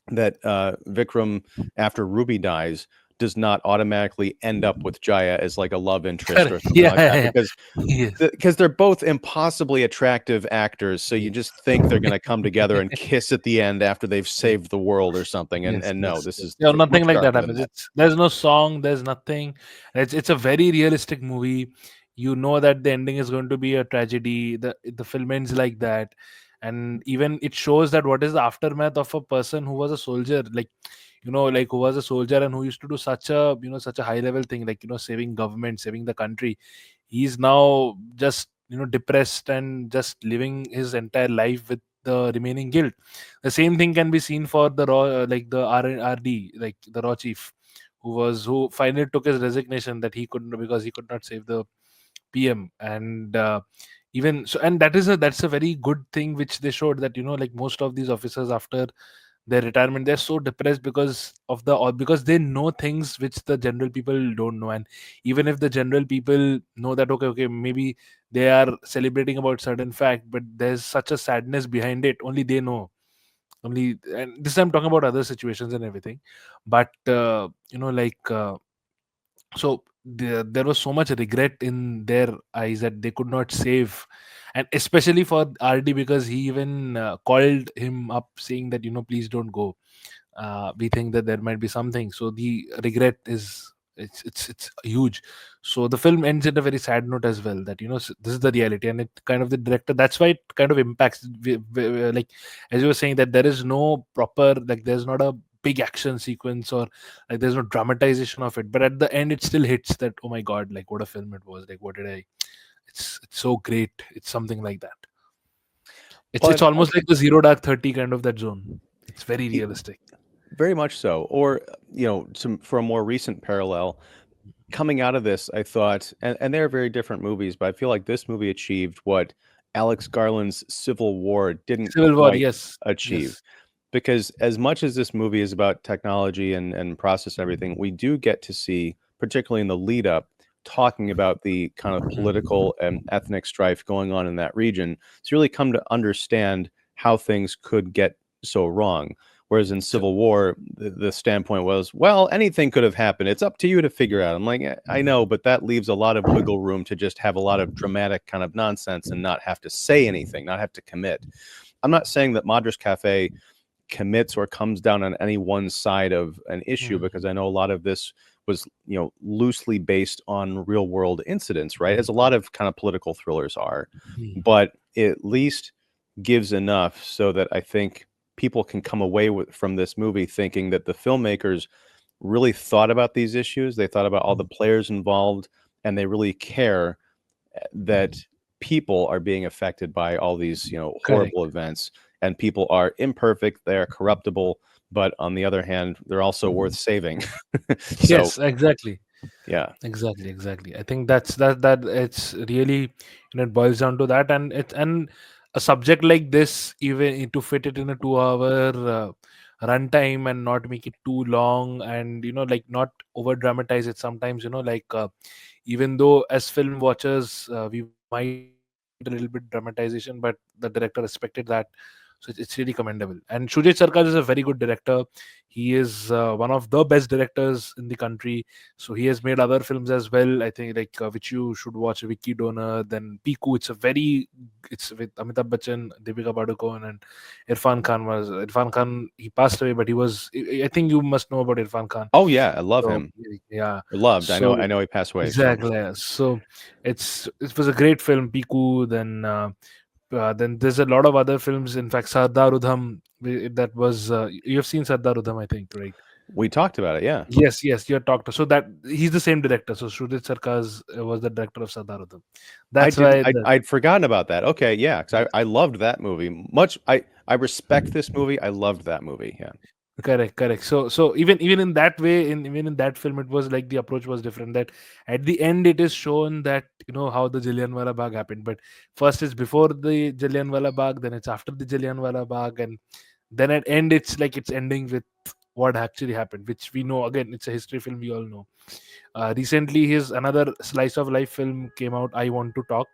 that Vikram, after Ruby dies, does not automatically end up with Jaya as like a love interest Correct. or something Yeah, like that, yeah, because yeah. Yes. they're both impossibly attractive actors, so you Yes. just think they're gonna come together and kiss at the end after they've Yes. saved the world or something, Yes, and no, yes, this yes. is Yeah, much nothing like that darker than happens. that. There's no song, there's nothing. It's a very realistic movie. You know that the ending is going to be a tragedy. The film ends like that. And even it shows that what is the aftermath of a person who was a soldier, like who was a soldier and who used to do such a high level thing, saving government, saving the country. He's now just depressed and just living his entire life with the remaining guilt. The same thing can be seen for the raw, the RD, like the raw chief, who finally took his resignation that he couldn't, because he could not save the PM. And even so, and that's a very good thing which they showed, that like most of these officers after their retirement, they're so depressed because of or because they know things which the general people don't know. And even if the general people know that, okay, maybe they are celebrating about certain fact, but there's such a sadness behind it, only they know. Only, and this I'm talking about other situations and everything. But so there was so much regret in their eyes that they could not save. And especially for RD, because he even called him up saying that, please don't go. We think that there might be something, so the regret is, it's huge. So the film ends in a very sad note as well, that this is the reality. And it kind of, the director, that's why it kind of impacts, like, as you were saying, that there is no proper, like, there's not a big action sequence, or like there's no dramatization of it, but at the end it still hits that, oh my god, like what a film it was, like what did I it's so great. It's something like that. It's But almost like the Zero Dark 30 kind of that zone. It's very e realistic. very much so. Or, some for a more recent parallel, coming out of this, I thought, and they're very different movies, but I feel like this movie achieved what Alex Garland's Civil War didn't Civil War, quite yes, achieve. yes. Because as much as this movie is about technology and process and everything, we do get to see, particularly in the lead up, talking about the kind of Mhm. political and ethnic strife going on in that region. To really come to understand how things could get so wrong. Whereas in So, Civil War, the standpoint was, well, anything could have happened. It's up to you to figure out. I'm like, I know, but that leaves a lot of wiggle room to just have a lot of dramatic kind of nonsense and not have to say anything, not have to commit. I'm not saying that Madras Cafe commits or comes down on any one side of an issue, because mhm, I know a lot of this was, loosely based on real world incidents, right? As a mhm, lot of kind of political thrillers are, mhm, but it at least gives enough so that I think people can come away from this movie thinking that the filmmakers really thought about these issues. They thought about all the mhm, players involved, and they really care that people are being affected by all these, Correct. horrible events, and people are imperfect, they are corruptible, but on the other hand, they're also worth saving. So, Yes, exactly. yeah. Exactly, exactly. I think that it's really, it boils down to that, and a subject like this, even to fit it in a 2 hour runtime and not make it too long, and like not over dramatize it sometimes, like even though as film watchers we might need a little bit dramatization, but the director respected that. So it's really commendable. And Shoojit Sircar is a very good director. He is one of the best directors in the country. So he has made other films as well, I think, like which you should watch: Vicky Donor, then Piku. It's with Amitabh Bachchan, Deepika Padukone, and Irfan Khan. He passed away, but he was, I think you must know about Irfan Khan. Oh, yeah, I love So him. yeah. Or loved. I know So I know he passed away, so exactly, yeah. So it was a great film, Piku. Then there's a lot of other films. In fact, Sardar Udham, that was you have seen Sardar Udham, I think, right? we talked about it, yeah. Yes, yes, you talked. So that he's the same director. So Shrudit Sarkar was the director of Sardar Udham. I That's didn't why the I'd forgotten about that. Okay, yeah, 'cause I loved that movie. Much I respect this movie. I loved that movie, yeah. correct, correct. So even in that way, even in that film, it was like the approach was different. That at the end, it is shown that how the Jallianwala Bagh happened. But first it's before the Jallianwala Bagh, then it's after the Jallianwala Bagh, and then at end it's like it's ending with what actually happened, which we know. Again, it's a history film, we all know. Recently, his another slice of life film came out, I Want to Talk.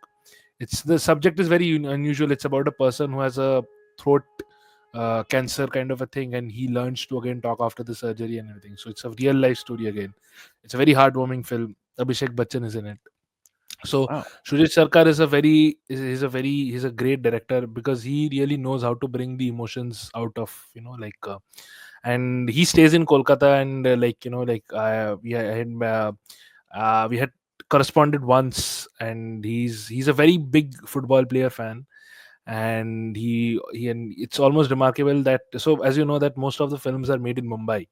It's the subject is very unusual. It's about a person who has a throat cancer kind of a thing, and he learns to again talk after the surgery and everything. So it's a real life story again. It's a very heartwarming film. Abhishek Bachchan is in it. So Wow. Shoojit Sarkar he's a great director, because he really knows how to bring the emotions out of, and he stays in Kolkata, and we had corresponded once, and he's a very big football player fan. And and it's almost remarkable that, so as you know, that most of the films are made in Mumbai,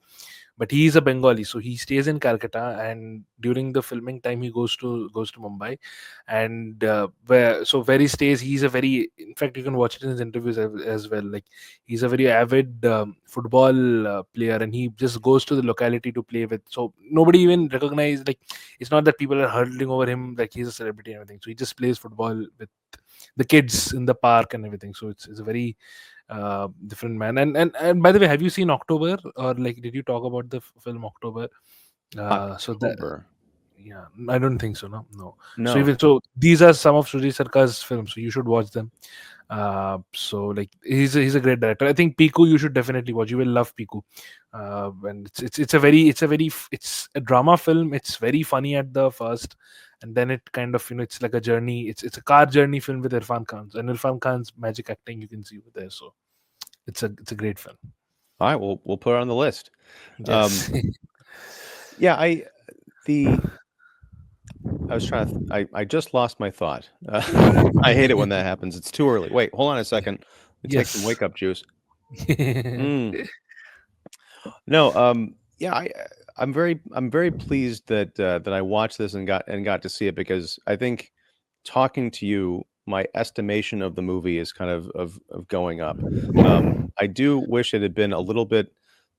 but he is a Bengali, so he stays in Calcutta, and during the filming time he goes to Mumbai. And where he stays, he's a very, in fact, you can watch it in his interviews as well, like he's a very avid football player, and he just goes to the locality to play with, so nobody even recognize, like it's not that people are hurtling over him like he's a celebrity and everything. So he just plays football with the kids in the park and everything. So it's a very different man. And by the way, have you seen October, or like did you talk about the film October? So that, October. yeah, I don't think so. No, no. So No. even so, these are some of Suri Sarkar's films, so you should watch them. So like he's a great director. I think Piku you should definitely watch. You will love Piku. And it's a drama film. It's very funny at the first, and then it kind of, it's like a journey. It's a car journey film with Irfan Khan, and Irfan Khan's magic acting you can see over there. So it's a great film. All right, we'll put it on the list. Um, Yes. yeah, the I was trying to I just lost my thought. I hate it when that happens. It's too early. Wait, hold on a second. Let me take some Yes. wake up juice. Mm. No, yeah, I'm very pleased that that I watched this and got to see it, because I think talking to you, my estimation of the movie is kind of going up. I do wish it had been a little bit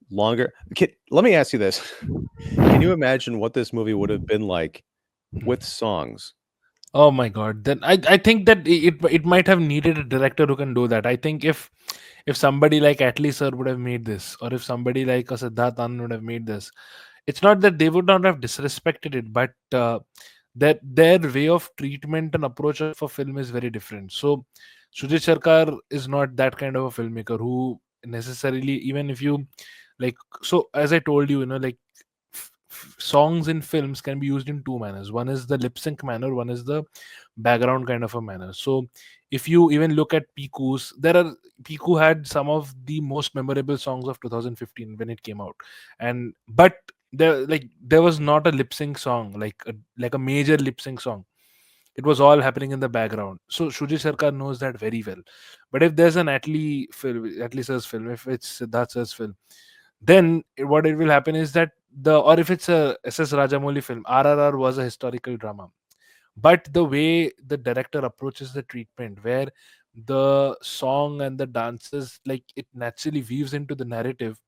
longer. Let me ask you this: Can you imagine what this movie would have been like with songs? Oh my god. Then I think that it might have needed a director who can do that. I think if somebody like Atlee sir would have made this, or if somebody like a Siddharth Anand would have made this, it's not that they would not have disrespected it, but that their way of treatment and approach of a film is very different. So Sujit Sarkar is not that kind of a filmmaker who necessarily, even if you like, so as I told you, like songs in films can be used in two manners. One is the lip sync manner, one is the background kind of a manner. So if you even look at Piku's, Piku had some of the most memorable songs of 2015 when it came out. And but there was not a lip sync song, like a major lip sync song. It was all happening in the background. So Shuji Sarkar knows that very well. But if there's an Atlee sir's film, if it's Siddharth sir's film, then what it will happen is that or if it's a SS Rajamouli film, RRR was a historical drama. but the way the director approaches the treatment, where the song and the dances, like, it naturally weaves into the narrative,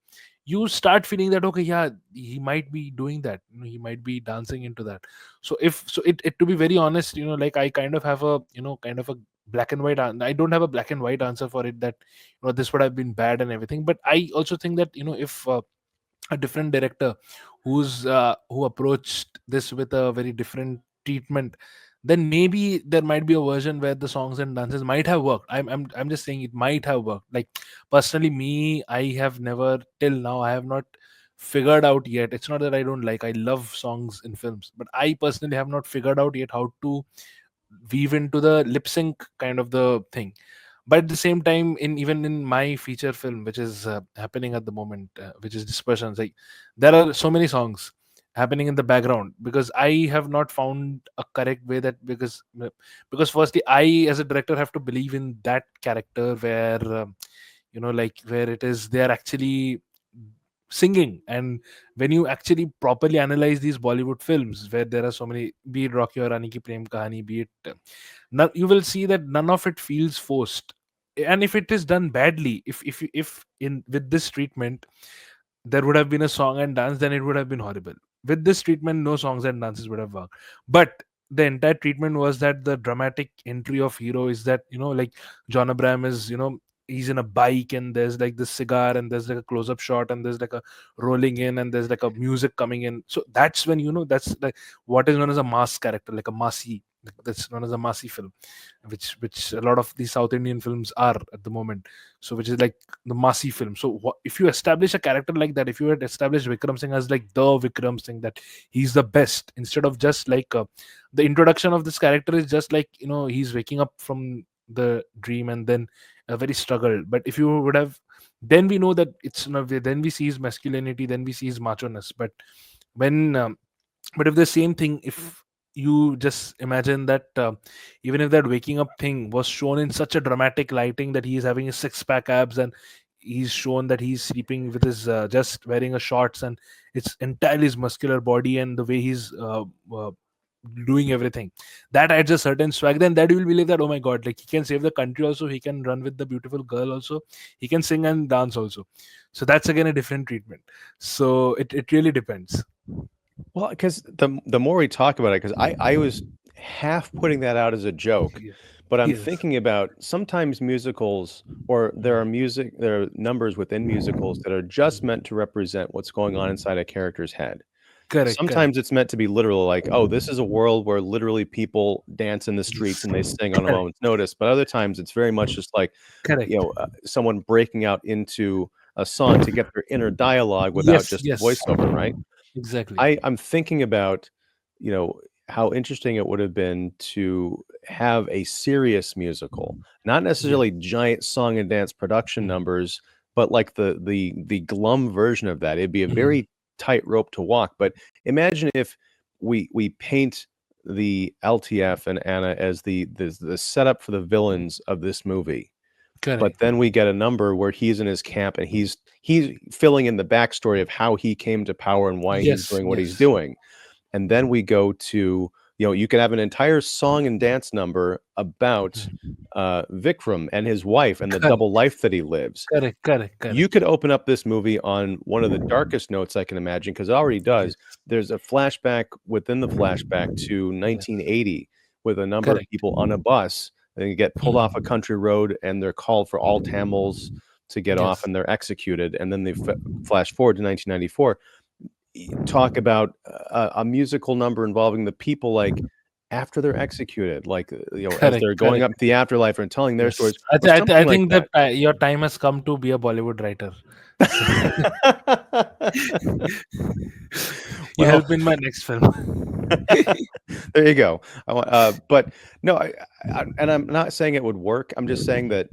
you start feeling that, okay, yeah, he might be doing that, he might be dancing into that. So if so it to be very honest, like, I kind of have a, kind of a black and white I don't have a black and white answer for it, that this would have been bad and everything. But I also think that, if a different director who approached this with a very different treatment, then maybe there might be a version where the songs and dances might have worked. I'm just saying it might have worked. Like, personally, me, I have never till now, I have not figured out yet. It's not that I don't like, I love songs in films, but I personally have not figured out yet how to weave into the lip sync kind of the thing. But at the same time, in even in my feature film, which is happening at the moment, which is Dispersions, like, there are so many songs happening in the background, because I have not found a correct way, that because firstly, I as a director have to believe in that character, where like, where it is they are actually singing. And when you actually properly analyze these Bollywood films, where there are so many, be it Rocky or Rani Ki Prem Kahani, be it you will see that none of it feels forced. And if it is done badly, if in with this treatment there would have been a song and dance, then it would have been horrible. With this treatment, no songs and dances would have worked. But the entire treatment was that the dramatic entry of hero is that, like, John Abraham is, he's in a bike, and there's like this cigar, and there's like a close-up shot, and there's like a rolling in, and there's like a music coming in. So that's when, that's like what is known as a mass character, like a massy. That's known as a massy film, which a lot of these South Indian films are at the moment. So which is like the massy film. So if you establish a character like that, if you had established Vikram Singh as like the Vikram Singh, that he's the best, instead of just like the introduction of this character is just like, he's waking up from the dream, and then a very struggle. But if you would have, then we know that it's then we see his masculinity, then we see his macho-ness. When but if the same thing, if you just imagine that, even if that waking up thing was shown in such a dramatic lighting, that he's having his six-pack abs, and he's shown that he's sleeping with his just wearing a shorts, and it's entirely his muscular body, and the way he's doing everything, that adds a certain swag, then that you will believe that, oh my god, like, he can save the country also, he can run with the beautiful girl also, he can sing and dance also. So that's again a different treatment. So it really depends. Well, because the more we talk about it, because I was half putting that out as a joke, Yeah. but I'm Yes. thinking about sometimes musicals, or there are numbers within musicals that are just meant to represent what's going on inside a character's head. Correct, correct, Sometimes it's meant to be literal, like, oh, this is a world where literally people dance in the streets yes, and they sing on a correct, moment's notice. But other times it's very much just like, correct. someone breaking out into a song to get their inner dialogue without Yes, just yes, voiceover, right? exactly. I'm thinking about, how interesting it would have been to have a serious musical, not Yeah. necessarily giant song and dance production Mhm, numbers, but like the glum version of that. It'd be a mhm. very tight rope to walk. But imagine if we paint the LTF and Anna as the setup for the villains of this movie, but Correct. then we get a number where he's in his camp and he's filling in the backstory of how he came to power and why he's Yes, doing what he's yes. doing. And then we go to, you can have an entire song and dance number about Mhm. Vikram and his wife and the Correct, double life that he lives. correct, correct, You correct. could open up this movie on one of the darkest notes I can imagine, because it already does. Yes. There's a flashback within the flashback to Yes. 1980 with a number of Correct. people on a bus. They get pulled off a Mhm. country road and they're called for all Tamils to get off Yes. and they're executed. And then they flash forward to 1994. Talk about a musical number involving the people, like, after they're executed, like, as Correct, they're going correct. up the afterlife and telling their Yes. stories or I something like think that that. your time has come to be a Bollywood writer. So you Well, help in my next film. there you go. But no, and I'm not saying it would work. I'm just saying that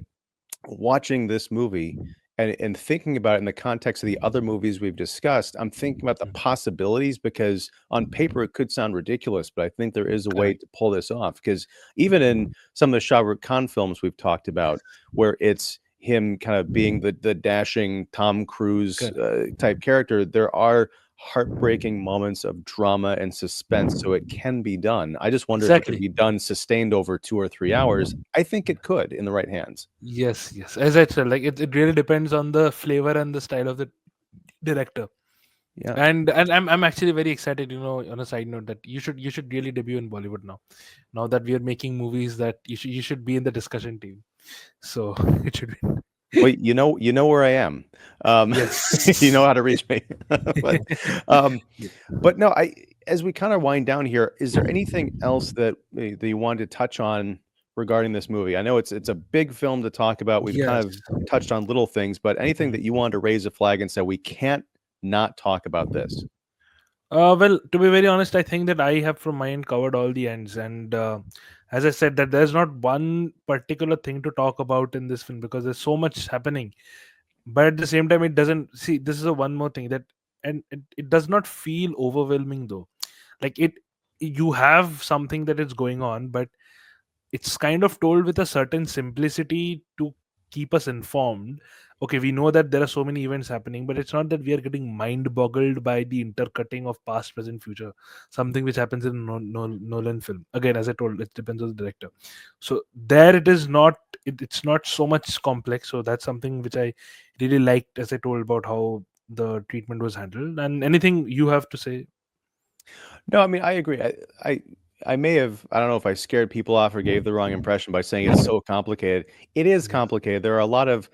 watching this movie and thinking about it in the context of the other movies we've discussed, I'm thinking about the possibilities, because on paper it could sound ridiculous, but I think there is a way Correct. to pull this off. Because even in some of the Shah Rukh Khan films we've talked about, where it's him kind of being the dashing Tom Cruise Correct. type character, there are heartbreaking moments of drama and suspense so it can be done. I just wonder if it could Exactly. be done sustained over 2 or 3 hours. I think it could in the right hands. Yes, yes. As I said, like it really depends on the flavor and the style of the director. Yeah. And I'm actually very excited, on a side note, that you should really debut in Bollywood now. Now that we are making movies, that you should be in the discussion team. So it should Well, be. you know where I am. Um, you know Yes. how to reach me. but um, Yeah. but no, as we kind of wind down here, is there anything else that you wanted to touch on regarding this movie? I know it's a big film to talk about. We've kind Yes. of touched on little things, but anything that Mhm. you wanted to raise a flag and say we can't not talk about this? Well, to be very honest, I think that I have from my end covered all the ends, and as I said, that there's not one particular thing to talk about in this film because there's so much happening. But at the same time, it doesn't see. This is a one more thing that, and it does not feel overwhelming though. Like it, you have something that is going on, but it's kind of told with a certain simplicity to keep us informed. Okay, we know that there are so many events happening, but it's not that we are getting mind boggled by the intercutting of past, present, future, something which happens in Nolan film. Again, as I told, it depends on the director. So there it is not, it's not so much complex. So that's something which I really liked, as I told, about how the treatment was handled. And anything you have to say? No, I mean, I agree. I may have, I don't know if I scared people off or gave the wrong impression by saying it's so complicated. It is Yes. complicated. There are a lot of,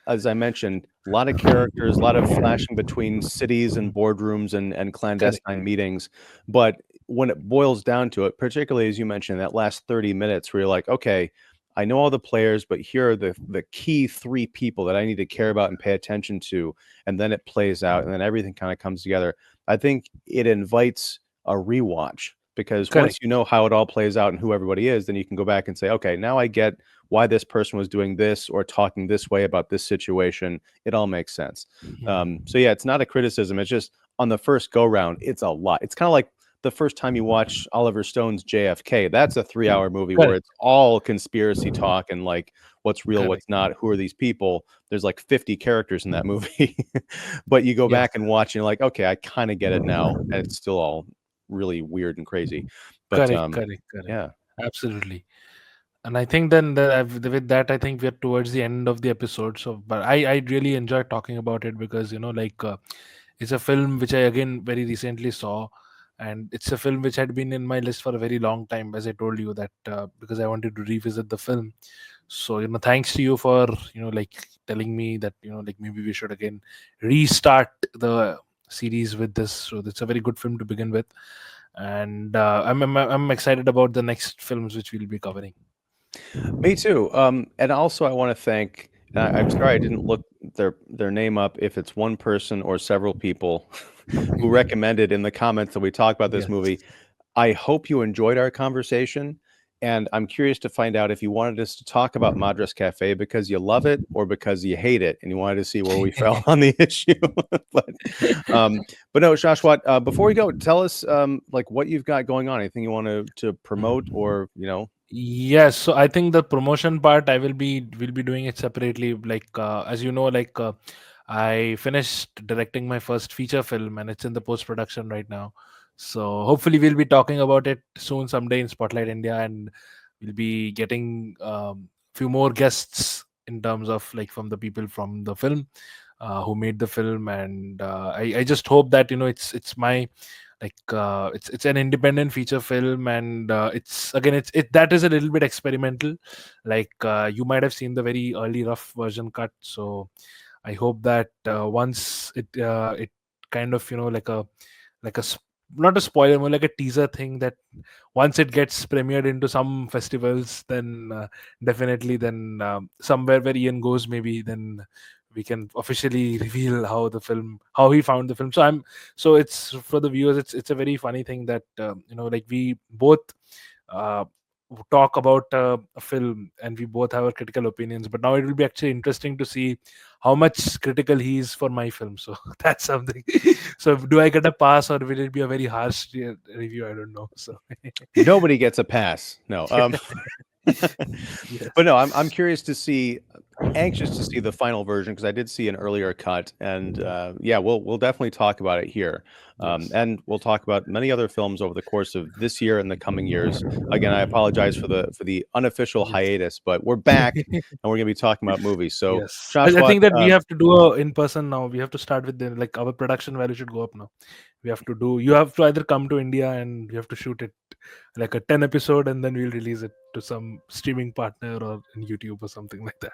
as I mentioned, a lot of characters, a lot of flashing between cities and Mhm. boardrooms and Correct. clandestine meetings. But when it boils down to it, particularly as you mentioned, that last 30 minutes where you're like, okay, I know all the players, but here are the key three people that I need to care about and pay attention to. And then it plays out and then everything kind of comes together. I think it invites a rewatch because once Correct. you know how it all plays out and who everybody is, then you can go back and say, okay, now I get why this person was doing this or talking this way about this situation. It all makes sense. So Mhm. yeah, it's not a criticism. It's just on the first go round, it's a lot. It's kind of like the first time you watch Oliver Stone's JFK. That's a 3 hour movie where Correct. it's all conspiracy talk and like what's real, Correct. what's not, who are these people. There's like 50 characters in that movie. But you go Yes. back and watch and you're like, okay, I kind of get it now. And it's still all really weird and crazy. But Correct. Correct. Correct. yeah. Absolutely. And I think then that with that, I think we're towards the end of the episode. So, but I really enjoy talking about it because it's a film which I again very recently saw, and it's a film which had been in my list for a very long time. As I told you that because I wanted to revisit the film. So thanks to you for like telling me that like maybe we should again restart the series with this. So it's a very good film to begin with, and I'm excited about the next films which we'll be covering. Me too. And also I want to thank, and I'm sorry I didn't look their name up if it's one person or several people who recommended in the comments that we talk about this Yes. movie. I hope you enjoyed our conversation, and I'm curious to find out if you wanted us to talk about Madras Cafe because you love it or because you hate it and you wanted to see where we fell on the issue. but um, but no, Shashwat, before we go, tell us like what you've got going on. Anything you want to promote or Yes, so I think the promotion part will be doing it separately. Like as you know, like I finished directing my first feature film and it's in the post production right now. So hopefully we'll be talking about it soon someday in Spotlight India, and we'll be getting few more guests in terms of like from the people from the film who made the film, and I just hope that it's my like it's an independent feature film, and it's again it that is a little bit experimental. Like you might have seen the very early rough version cut, so I hope that once it kind of like a not a spoiler, more like a teaser thing, that once it gets premiered into some festivals, then definitely then somewhere where Ian goes, maybe then we can officially reveal how he found the film. So it's for the viewers, it's a very funny thing that like we both uh, talk about a film and we both have our critical opinions, but now it will be actually interesting to see how much critical he is for my film. So that's something. So do I get a pass or will it be a very harsh review? I don't know. So nobody gets a pass. No. yes. But no, I'm curious to see anxious to see the final version because I did see an earlier cut, and yeah, we'll definitely talk about it here, Yes. and we'll talk about many other films over the course of this year and the coming years. Again, I apologize for the unofficial Yes. hiatus, but we're back and we're gonna be talking about movies. So, Yes. I Shashwat, think that we have to do a in person now. We have to start with the like our production value should go up now. We have to do. You have to either come to India and we have to shoot it like a 10 episode, and then we'll release it to some streaming partner or in YouTube or something like that.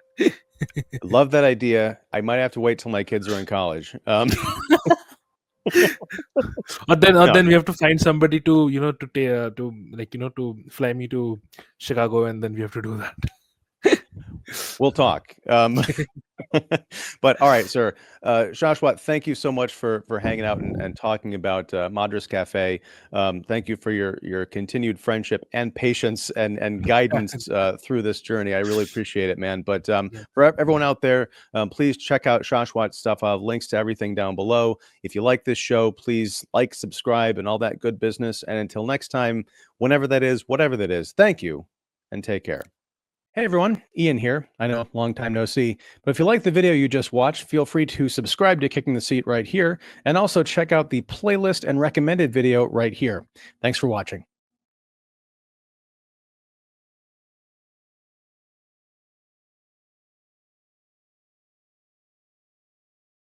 love that idea. I might have to wait till my kids are in college. Or No, then we have to find somebody to to like to fly me to Chicago, and then we have to do that. we'll talk. But all right, sir. Shashwat, thank you so much for hanging out and talking about Madras Cafe. Thank you for your continued friendship and patience and guidance through this journey. I really appreciate it, man. But Yeah. for everyone out there, please check out Shashwat's stuff. I'll have links to everything down below. If you like this show, please like, subscribe, and all that good business. And until next time, whenever that is, whatever that is, thank you and take care. Hey everyone, Ian here. I know, long time no see. But if you like the video you just watched, feel free to subscribe to Kicking the Seat right here, and also check out the playlist and recommended video right here. Thanks for watching.